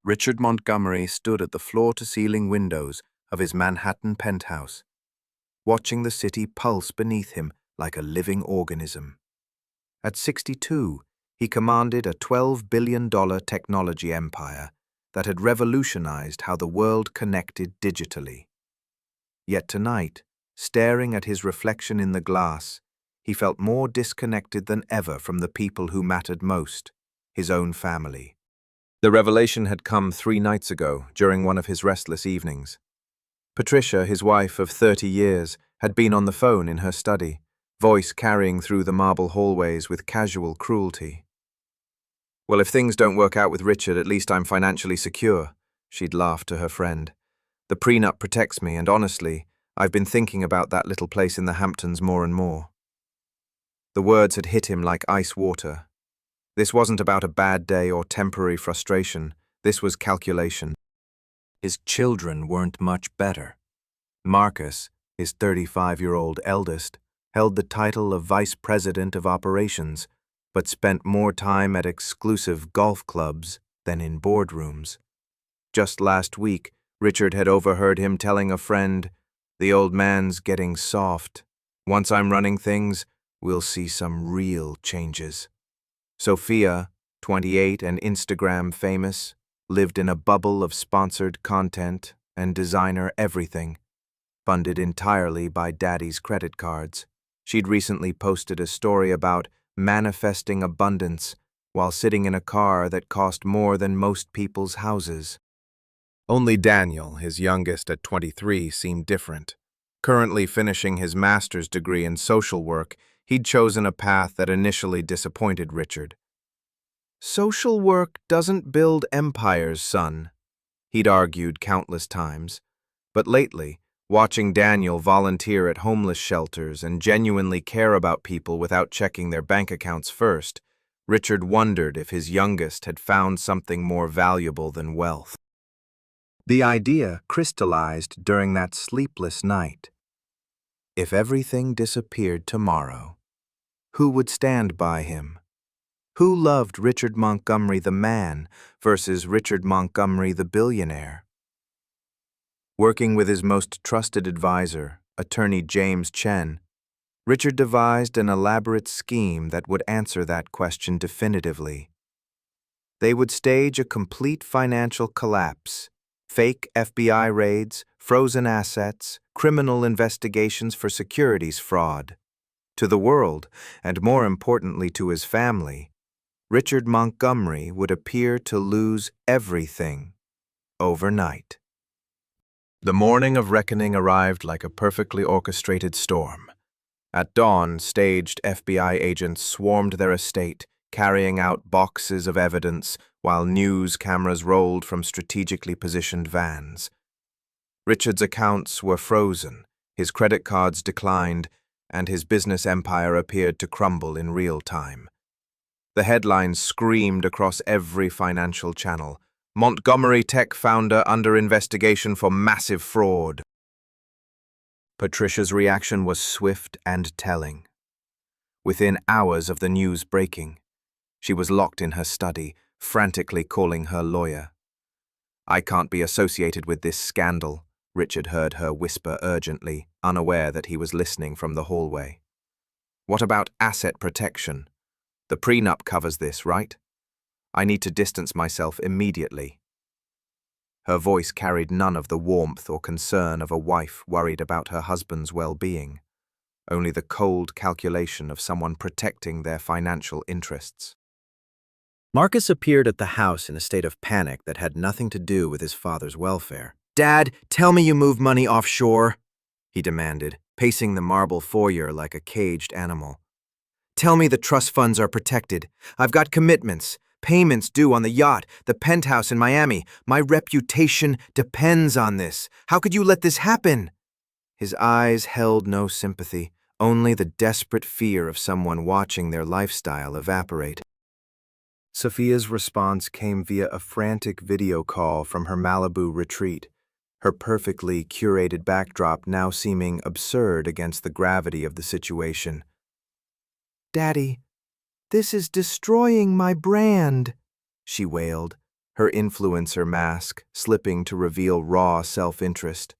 Richard Montgomery stood at the floor-to-ceiling windows of his Manhattan penthouse, watching the city pulse beneath him like a living organism. At 62, he commanded a $12 billion technology empire that had revolutionized how the world connected digitally. Yet tonight, staring at his reflection in the glass, he felt more disconnected than ever from the people who mattered most, his own family. The revelation had come 3 nights ago, during one of his restless evenings. Patricia, his wife of 30 years, had been on the phone in her study, voice carrying through the marble hallways with casual cruelty. "Well, if things don't work out with Richard, at least I'm financially secure," she'd laughed to her friend. "The prenup protects me, and honestly, I've been thinking about that little place in the Hamptons more and more." The words had hit him like ice water. This wasn't about a bad day or temporary frustration. This was calculation. His children weren't much better. Marcus, his 35-year-old eldest, held the title of Vice President of Operations, but spent more time at exclusive golf clubs than in boardrooms. Just last week, Richard had overheard him telling a friend, "The old man's getting soft. Once I'm running things, we'll see some real changes." Sophia, 28 and Instagram famous, lived in a bubble of sponsored content and designer everything, funded entirely by Daddy's credit cards. She'd recently posted a story about manifesting abundance while sitting in a car that cost more than most people's houses. Only Daniel, his youngest at 23, seemed different. Currently finishing his master's degree in social work, he'd chosen a path that initially disappointed Richard. "Social work doesn't build empires, son," he'd argued countless times. But lately, watching Daniel volunteer at homeless shelters and genuinely care about people without checking their bank accounts first, Richard wondered if his youngest had found something more valuable than wealth. The idea crystallized during that sleepless night. If everything disappeared tomorrow, who would stand by him? Who loved Richard Montgomery the man versus Richard Montgomery the billionaire? Working with his most trusted advisor, attorney James Chen, Richard devised an elaborate scheme that would answer that question definitively. They would stage a complete financial collapse, fake FBI raids, frozen assets, criminal investigations for securities fraud. To the world, and more importantly to his family, Richard Montgomery would appear to lose everything overnight. The morning of reckoning arrived like a perfectly orchestrated storm. At dawn, staged FBI agents swarmed their estate, carrying out boxes of evidence while news cameras rolled from strategically positioned vans. Richard's accounts were frozen, his credit cards declined, and his business empire appeared to crumble in real time. The headlines screamed across every financial channel: "Montgomery tech founder under investigation for massive fraud." Patricia's reaction was swift and telling. Within hours of the news breaking, she was locked in her study, frantically calling her lawyer. "I can't be associated with this scandal," Richard heard her whisper urgently, unaware that he was listening from the hallway. "What about asset protection? The prenup covers this, right? I need to distance myself immediately." Her voice carried none of the warmth or concern of a wife worried about her husband's well-being, only the cold calculation of someone protecting their financial interests. Marcus appeared at the house in a state of panic that had nothing to do with his father's welfare. "Dad, tell me you move money offshore," he demanded, pacing the marble foyer like a caged animal. "Tell me the trust funds are protected. I've got commitments, payments due on the yacht, the penthouse in Miami. My reputation depends on this. How could you let this happen?" His eyes held no sympathy, only the desperate fear of someone watching their lifestyle evaporate. Sophia's response came via a frantic video call from her Malibu retreat, her perfectly curated backdrop now seeming absurd against the gravity of the situation. "Daddy, this is destroying my brand," she wailed, her influencer mask slipping to reveal raw self-interest.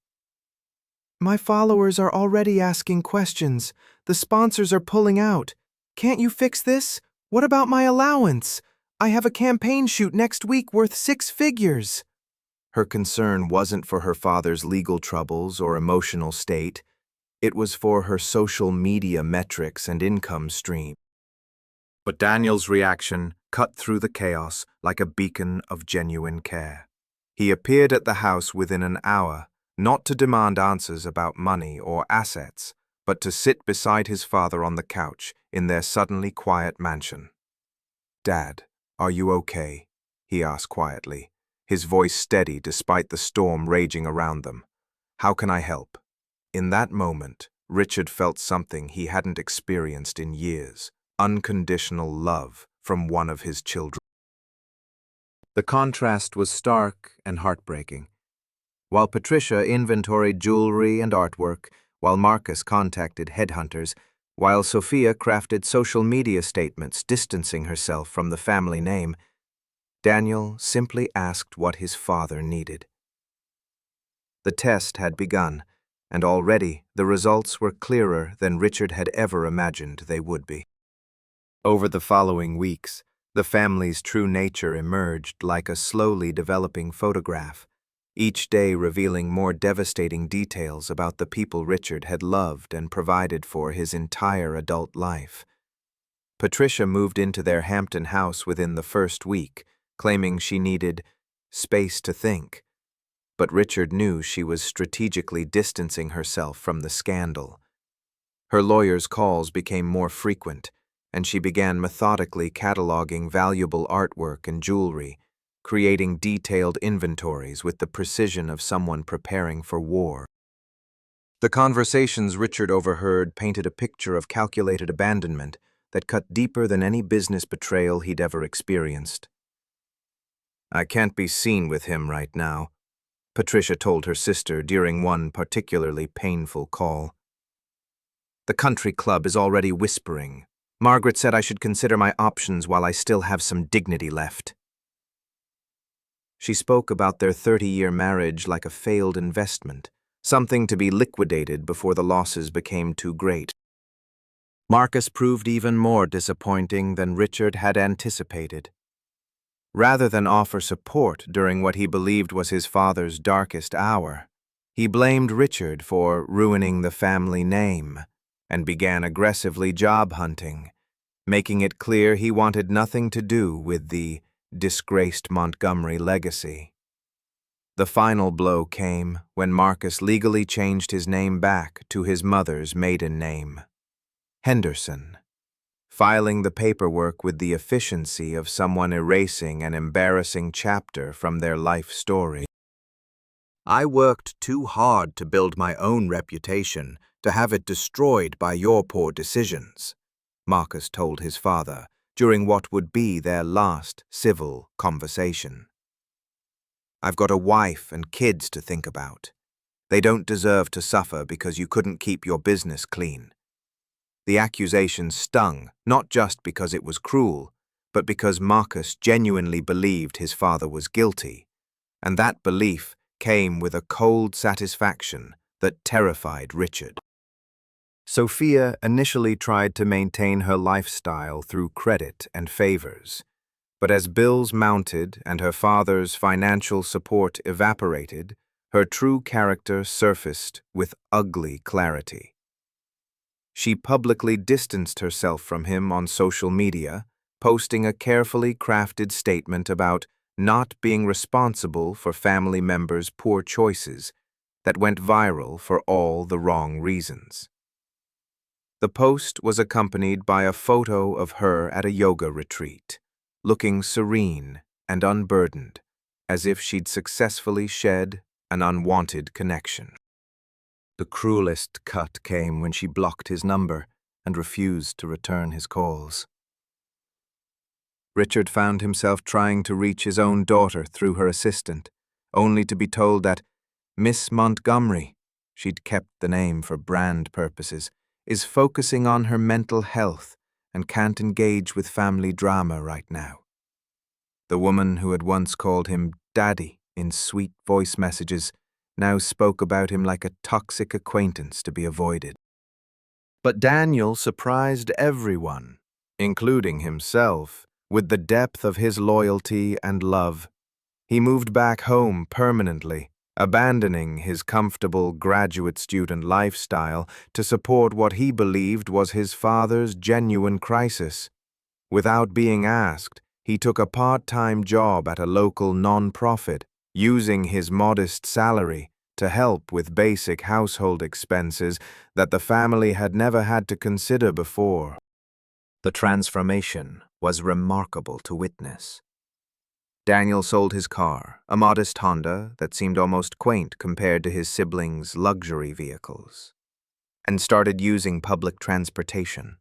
"My followers are already asking questions. The sponsors are pulling out. Can't you fix this? What about my allowance? I have a campaign shoot next week worth 6 figures." Her concern wasn't for her father's legal troubles or emotional state. It was for her social media metrics and income stream. But Daniel's reaction cut through the chaos like a beacon of genuine care. He appeared at the house within an hour, not to demand answers about money or assets, but to sit beside his father on the couch in their suddenly quiet mansion. "Dad, are you okay?" he asked quietly, his voice steady despite the storm raging around them. "How can I help?" In that moment, Richard felt something he hadn't experienced in years: unconditional love from one of his children. The contrast was stark and heartbreaking. While Patricia inventoried jewelry and artwork, while Marcus contacted headhunters, while Sophia crafted social media statements distancing herself from the family name, Daniel simply asked what his father needed. The test had begun, and already the results were clearer than Richard had ever imagined they would be. Over the following weeks, the family's true nature emerged like a slowly developing photograph, each day revealing more devastating details about the people Richard had loved and provided for his entire adult life. Patricia moved into their Hampton house within the first week, claiming she needed space to think. But Richard knew she was strategically distancing herself from the scandal. Her lawyer's calls became more frequent, and she began methodically cataloging valuable artwork and jewelry, creating detailed inventories with the precision of someone preparing for war. The conversations Richard overheard painted a picture of calculated abandonment that cut deeper than any business betrayal he'd ever experienced. "I can't be seen with him right now," Patricia told her sister during one particularly painful call. "The country club is already whispering. Margaret said I should consider my options while I still have some dignity left." She spoke about their 30-year marriage like a failed investment, something to be liquidated before the losses became too great. Marcus proved even more disappointing than Richard had anticipated. Rather than offer support during what he believed was his father's darkest hour, he blamed Richard for ruining the family name and began aggressively job hunting, making it clear he wanted nothing to do with the disgraced Montgomery legacy. The final blow came when Marcus legally changed his name back to his mother's maiden name, Henderson, filing the paperwork with the efficiency of someone erasing an embarrassing chapter from their life story. "I worked too hard to build my own reputation to have it destroyed by your poor decisions," Marcus told his father during what would be their last civil conversation. "I've got a wife and kids to think about. They don't deserve to suffer because you couldn't keep your business clean." The accusation stung, not just because it was cruel, but because Marcus genuinely believed his father was guilty, and that belief came with a cold satisfaction that terrified Richard. Sophia initially tried to maintain her lifestyle through credit and favors, but as bills mounted and her father's financial support evaporated, her true character surfaced with ugly clarity. She publicly distanced herself from him on social media, posting a carefully crafted statement about not being responsible for family members' poor choices that went viral for all the wrong reasons. The post was accompanied by a photo of her at a yoga retreat, looking serene and unburdened, as if she'd successfully shed an unwanted connection. The cruelest cut came when she blocked his number and refused to return his calls. Richard found himself trying to reach his own daughter through her assistant, only to be told that Miss Montgomery, she'd kept the name for brand purposes, is focusing on her mental health and can't engage with family drama right now. The woman who had once called him Daddy in sweet voice messages now spoke about him like a toxic acquaintance to be avoided. But Daniel surprised everyone, including himself, with the depth of his loyalty and love. He moved back home permanently, abandoning his comfortable graduate student lifestyle to support what he believed was his father's genuine crisis. Without being asked, he took a part-time job at a local non-profit, using his modest salary to help with basic household expenses that the family had never had to consider before. The transformation was remarkable to witness. Daniel sold his car, a modest Honda that seemed almost quaint compared to his siblings' luxury vehicles, and started using public transportation.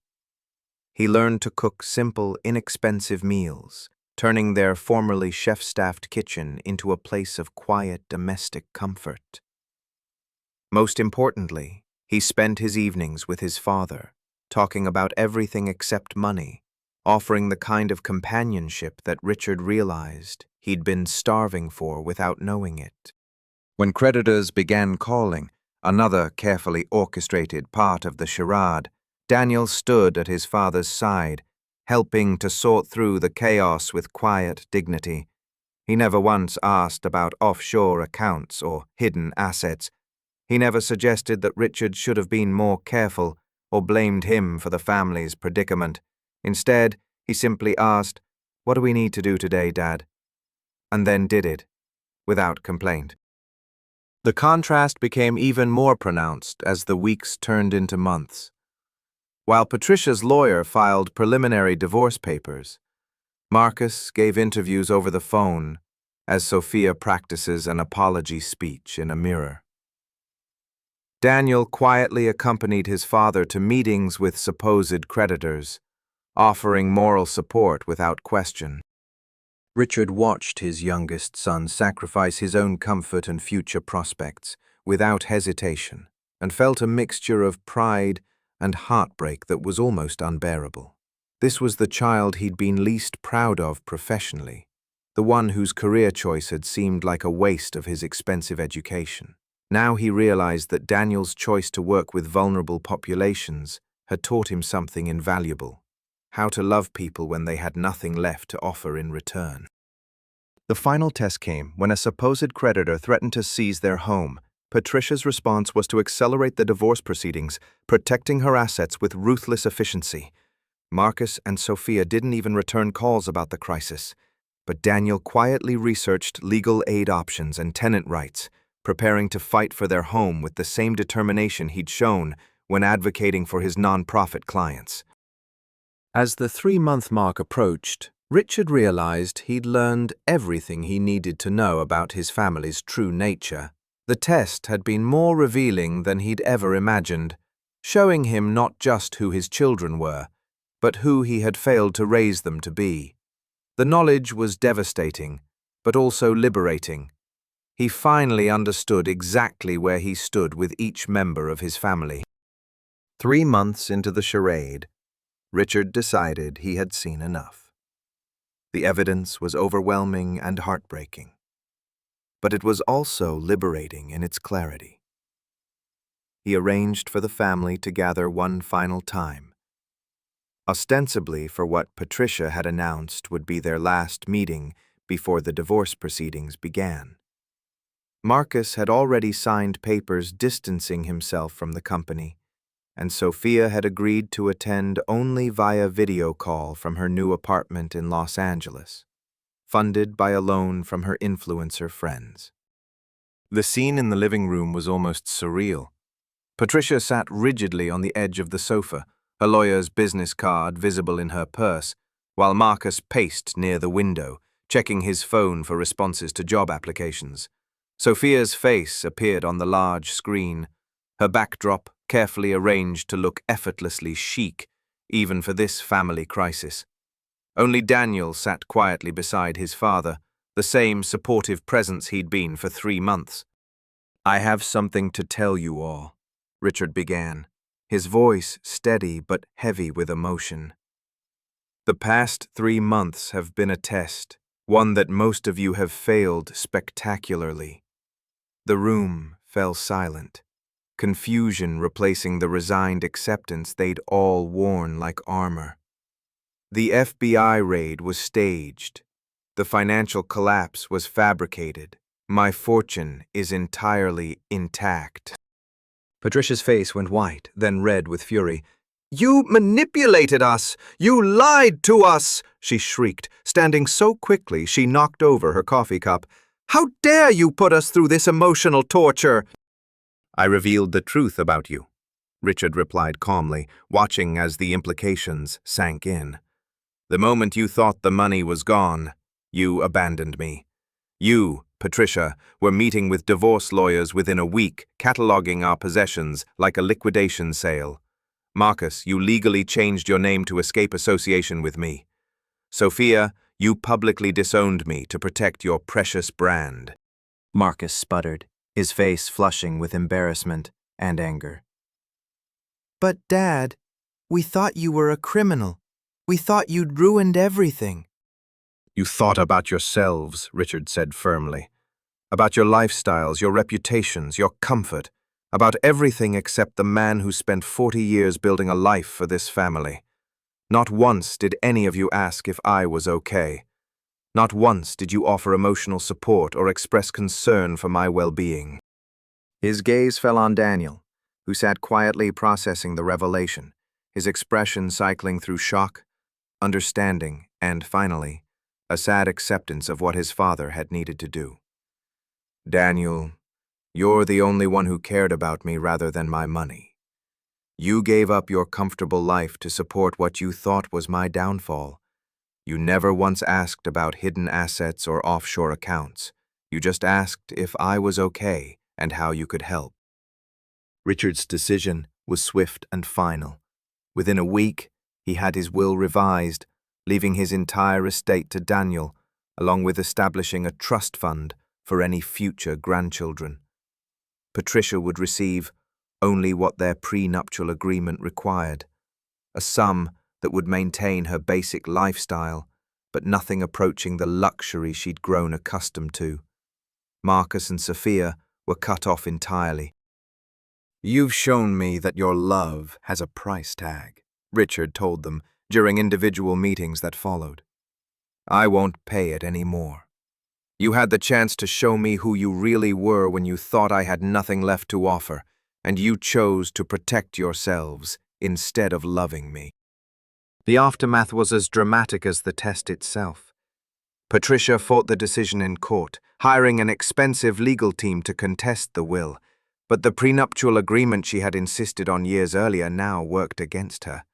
He learned to cook simple, inexpensive meals, turning their formerly chef-staffed kitchen into a place of quiet domestic comfort. Most importantly, he spent his evenings with his father, talking about everything except money, offering the kind of companionship that Richard realized he'd been starving for without knowing it. When creditors began calling, another carefully orchestrated part of the charade, Daniel stood at his father's side, helping to sort through the chaos with quiet dignity. He never once asked about offshore accounts or hidden assets. He never suggested that Richard should have been more careful or blamed him for the family's predicament. Instead, he simply asked, "What do we need to do today, Dad?" And then did it, without complaint. The contrast became even more pronounced as the weeks turned into months. While Patricia's lawyer filed preliminary divorce papers, Marcus gave interviews over the phone as Sophia practices an apology speech in a mirror. Daniel quietly accompanied his father to meetings with supposed creditors, offering moral support without question. Richard watched his youngest son sacrifice his own comfort and future prospects without hesitation, and felt a mixture of pride and heartbreak that was almost unbearable. This was the child he'd been least proud of professionally, the one whose career choice had seemed like a waste of his expensive education. Now he realized that Daniel's choice to work with vulnerable populations had taught him something invaluable: how to love people when they had nothing left to offer in return. The final test came when a supposed creditor threatened to seize their home. Patricia's response was to accelerate the divorce proceedings, protecting her assets with ruthless efficiency. Marcus and Sophia didn't even return calls about the crisis, but Daniel quietly researched legal aid options and tenant rights, preparing to fight for their home with the same determination he'd shown when advocating for his non-profit clients. As the 3-month mark approached, Richard realized he'd learned everything he needed to know about his family's true nature. The test had been more revealing than he'd ever imagined, showing him not just who his children were, but who he had failed to raise them to be. The knowledge was devastating, but also liberating. He finally understood exactly where he stood with each member of his family. 3 months into the charade, Richard decided he had seen enough. The evidence was overwhelming and heartbreaking, but it was also liberating in its clarity. He arranged for the family to gather one final time, ostensibly for what Patricia had announced would be their last meeting before the divorce proceedings began. Marcus had already signed papers distancing himself from the company, and Sophia had agreed to attend only via video call from her new apartment in Los Angeles, funded by a loan from her influencer friends. The scene in the living room was almost surreal. Patricia sat rigidly on the edge of the sofa, her lawyer's business card visible in her purse, while Marcus paced near the window, checking his phone for responses to job applications. Sophia's face appeared on the large screen, her backdrop carefully arranged to look effortlessly chic, even for this family crisis. Only Daniel sat quietly beside his father, the same supportive presence he'd been for 3 months. "I have something to tell you all," Richard began, his voice steady but heavy with emotion. "The past 3 months have been a test, one that most of you have failed spectacularly. The room fell silent, confusion replacing the resigned acceptance they'd all worn like armor. The FBI raid was staged. The financial collapse was fabricated. My fortune is entirely intact. Patricia's face went white, then red with fury. "You manipulated us! You lied to us!" she shrieked, standing so quickly she knocked over her coffee cup. "How dare you put us through this emotional torture?" "I revealed the truth about you," Richard replied calmly, watching as the implications sank in. "The moment you thought the money was gone, you abandoned me. You, Patricia, were meeting with divorce lawyers within a week, cataloging our possessions like a liquidation sale. Marcus, you legally changed your name to escape association with me. Sophia, you publicly disowned me to protect your precious brand." Marcus sputtered, his face flushing with embarrassment and anger. "But, Dad, we thought you were a criminal. We thought you'd ruined everything." "You thought about yourselves," Richard said firmly. "About your lifestyles, your reputations, your comfort. About everything except the man who spent 40 years building a life for this family. Not once did any of you ask if I was okay. Not once did you offer emotional support or express concern for my well-being." His gaze fell on Daniel, who sat quietly processing the revelation, his expression cycling through shock, understanding, and finally, a sad acceptance of what his father had needed to do. "Daniel, you're the only one who cared about me rather than my money. You gave up your comfortable life to support what you thought was my downfall. You never once asked about hidden assets or offshore accounts. You just asked if I was okay and how you could help." Richard's decision was swift and final. Within a week, he had his will revised, leaving his entire estate to Daniel, along with establishing a trust fund for any future grandchildren. Patricia would receive only what their prenuptial agreement required, a sum that would maintain her basic lifestyle, but nothing approaching the luxury she'd grown accustomed to. Marcus and Sophia were cut off entirely. "You've shown me that your love has a price tag," Richard told them during individual meetings that followed. "I won't pay it anymore. You had the chance to show me who you really were when you thought I had nothing left to offer, and you chose to protect yourselves instead of loving me." The aftermath was as dramatic as the test itself. Patricia fought the decision in court, hiring an expensive legal team to contest the will, but the prenuptial agreement she had insisted on years earlier now worked against her.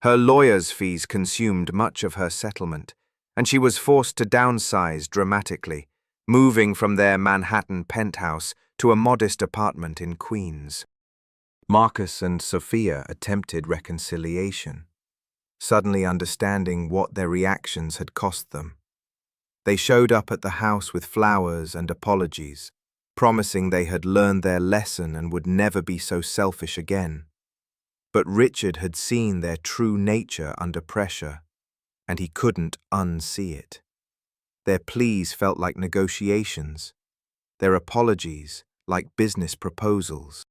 Her lawyer's fees consumed much of her settlement, and she was forced to downsize dramatically, moving from their Manhattan penthouse to a modest apartment in Queens. Marcus and Sophia attempted reconciliation, suddenly understanding what their reactions had cost them. They showed up at the house with flowers and apologies, promising they had learned their lesson and would never be so selfish again. But Richard had seen their true nature under pressure, and he couldn't unsee it. Their pleas felt like negotiations, their apologies like business proposals.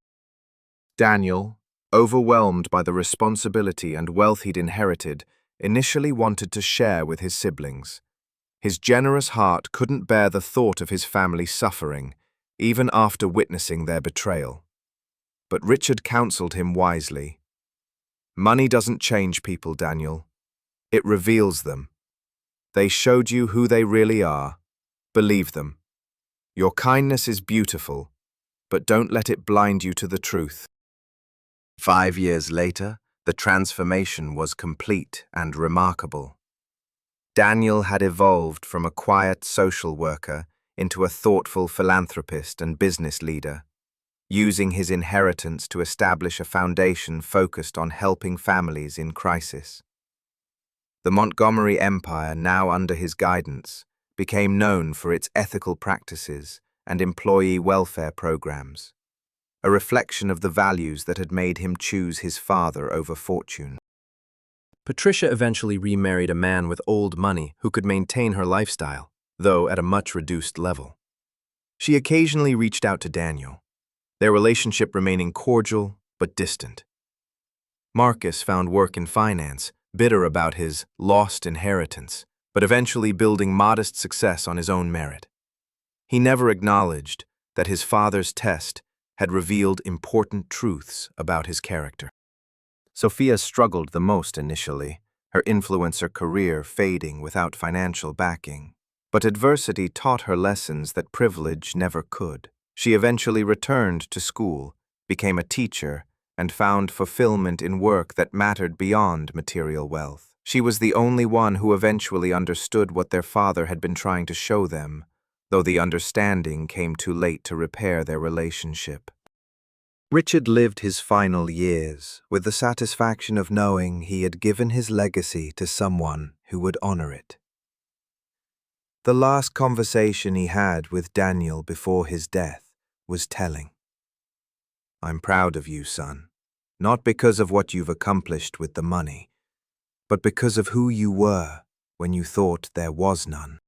Daniel, overwhelmed by the responsibility and wealth he'd inherited, initially wanted to share with his siblings. His generous heart couldn't bear the thought of his family suffering, even after witnessing their betrayal. But Richard counseled him wisely. "Money doesn't change people, Daniel. It reveals them. They showed you who they really are. Believe them. Your kindness is beautiful, but don't let it blind you to the truth." 5 years later, the transformation was complete and remarkable. Daniel had evolved from a quiet social worker into a thoughtful philanthropist and business leader, using his inheritance to establish a foundation focused on helping families in crisis. The Montgomery Empire, now under his guidance, became known for its ethical practices and employee welfare programs, a reflection of the values that had made him choose his father over fortune. Patricia eventually remarried a man with old money who could maintain her lifestyle, though at a much reduced level. She occasionally reached out to Daniel, their relationship remaining cordial but distant. Marcus found work in finance, bitter about his lost inheritance, but eventually building modest success on his own merit. He never acknowledged that his father's test had revealed important truths about his character. Sophia struggled the most initially, her influencer career fading without financial backing. But adversity taught her lessons that privilege never could. She eventually returned to school, became a teacher, and found fulfillment in work that mattered beyond material wealth. She was the only one who eventually understood what their father had been trying to show them, though the understanding came too late to repair their relationship. Richard lived his final years with the satisfaction of knowing he had given his legacy to someone who would honor it. The last conversation he had with Daniel before his death was telling. "I'm proud of you, son, not because of what you've accomplished with the money, but because of who you were when you thought there was none."